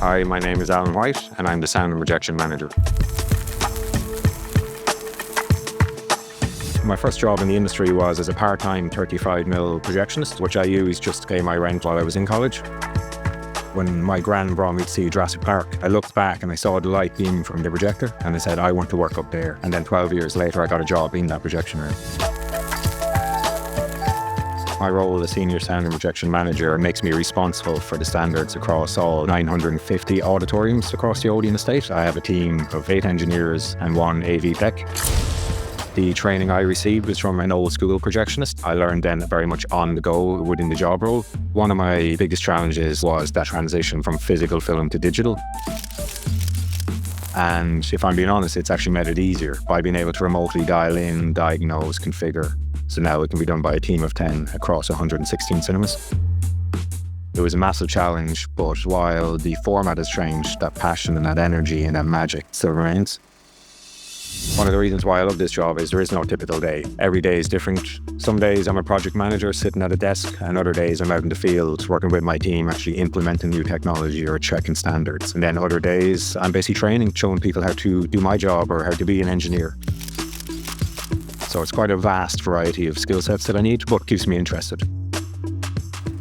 Hi, my name is Alan White, and I'm the Sound and Projection Manager. My first job in the industry was as a part-time 35mm projectionist, which I used just to pay my rent while I was in college. When my gran brought me to see Jurassic Park, I looked back and I saw the light beam from the projector, and I said, I want to work up there. And then 12 years later, I got a job in that projection room. My role as Senior Sound and Projection Manager makes me responsible for the standards across all 950 auditoriums across the ODEON estate. I have a team of 8 engineers and 1 AV tech. The training I received was from an old school projectionist. I learned then very much on the go within the job role. One of my biggest challenges was that transition from physical film to digital. And if I'm being honest, it's actually made it easier by being able to remotely dial in, diagnose, configure. So now it can be done by a team of 10 across 116 cinemas. It was a massive challenge, but while the format has changed, that passion and that energy and that magic still remains. One of the reasons why I love this job is there is no typical day. Every day is different. Some days I'm a project manager sitting at a desk, and other days I'm out in the field working with my team, actually implementing new technology or checking standards. And then other days I'm basically training, showing people how to do my job or how to be an engineer. So it's quite a vast variety of skill sets that I need, but keeps me interested.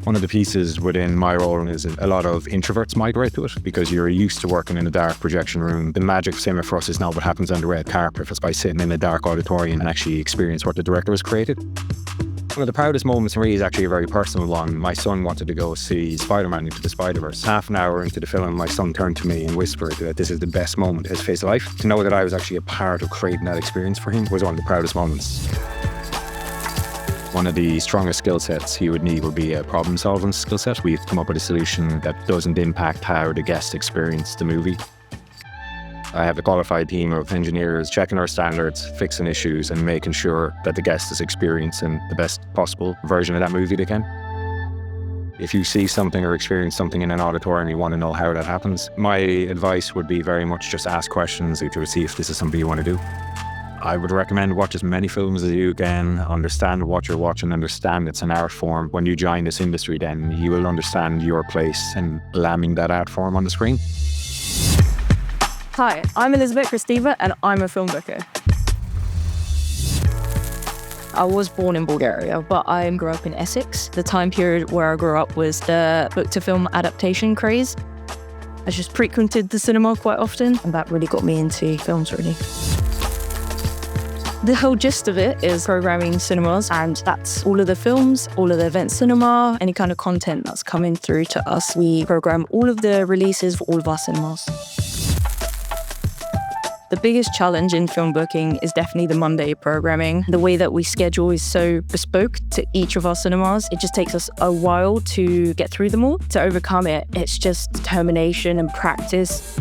One of the pieces within my role is a lot of introverts migrate to it because you're used to working in a dark projection room. The magic of cinema for us is not what happens on the red carpet. It's by sitting in a dark auditorium and actually experience what the director has created. One of the proudest moments for me is actually a very personal one. My son wanted to go see Spider-Man Into the Spider-Verse. Half an hour into the film, my son turned to me and whispered that this is the best moment of his life. To know that I was actually a part of creating that experience for him was one of the proudest moments. One of the strongest skill sets he would need would be a problem-solving skill set. We've come up with a solution that doesn't impact how the guest experiences the movie. I have a qualified team of engineers checking our standards, fixing issues, and making sure that the guest is experiencing the best possible version of that movie they can. If you see something or experience something in an auditorium and you want to know how that happens, my advice would be very much just ask questions to see if this is something you want to do. I would recommend watch as many films as you can, understand what you're watching, understand it's an art form. When you join this industry, then you will understand your place in lambing that art form on the screen. Hi, I'm Elizabet Krasteva and I'm a film booker. I was born in Bulgaria, but I grew up in Essex. The time period where I grew up was the book-to-film adaptation craze. I just frequented the cinema quite often, and that really got me into films, really. The whole gist of it is programming cinemas, and that's all of the films, all of the event cinema, any kind of content that's coming through to us. We program all of the releases for all of our cinemas. The biggest challenge in film booking is definitely the Monday programming. The way that we schedule is so bespoke to each of our cinemas. It just takes us a while to get through them all. To overcome it, it's just determination and practice.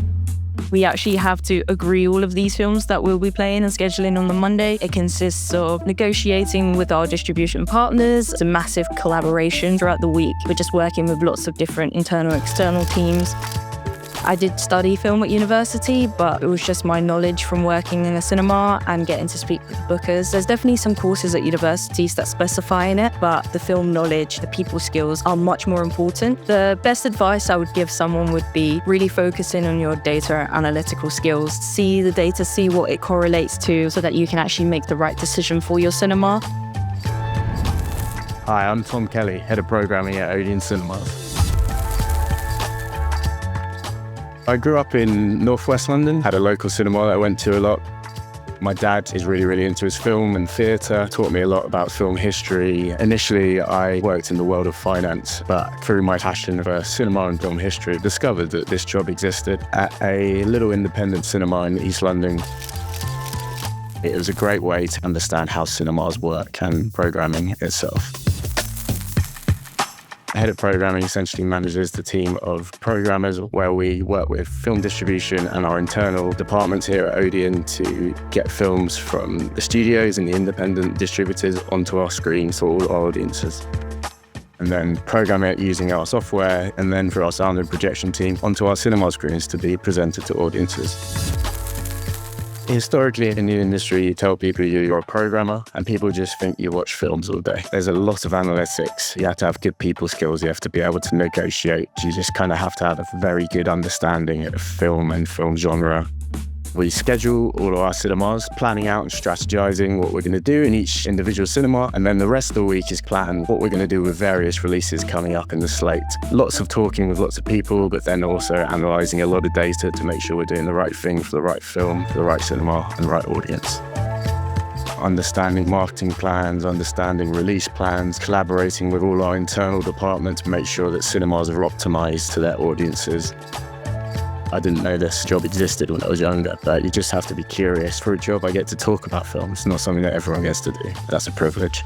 We actually have to agree all of these films that we'll be playing and scheduling on the Monday. It consists of negotiating with our distribution partners. It's a massive collaboration throughout the week. We're just working with lots of different internal and external teams. I did study film at university, but it was just my knowledge from working in a cinema and getting to speak with bookers. There's definitely some courses at universities that specify in it, but the film knowledge, the people skills are much more important. The best advice I would give someone would be really focusing on your data analytical skills. See the data, see what it correlates to so that you can actually make the right decision for your cinema. Hi, I'm Tom Kelly, Head of Programming at ODEON Cinemas. I grew up in northwest London, had a local cinema that I went to a lot. My dad is really into his film and theatre, taught me a lot about film history. Initially, I worked in the world of finance, but through my passion for cinema and film history, discovered that this job existed at a little independent cinema in East London. It was a great way to understand how cinemas work and programming itself. Head of Programming essentially manages the team of programmers where we work with film distribution and our internal departments here at ODEON to get films from the studios and the independent distributors onto our screens for all our audiences. And then program it using our software, and then for our sound and projection team onto our cinema screens to be presented to audiences. Historically in the industry, you tell people you're a programmer and people just think you watch films all day. There's a lot of analytics. You have to have good people skills. You have to be able to negotiate. You just kind of have to have a very good understanding of film and film genre. We schedule all of our cinemas, planning out and strategizing what we're going to do in each individual cinema, and then the rest of the week is planned what we're going to do with various releases coming up in the slate. Lots of talking with lots of people, but then also analysing a lot of data to make sure we're doing the right thing for the right film, for the right cinema and the right audience. Understanding marketing plans, understanding release plans, collaborating with all our internal departments to make sure that cinemas are optimised to their audiences. I didn't know this job existed when I was younger, but you just have to be curious. For a job, I get to talk about films. It's not something that everyone gets to do. That's a privilege.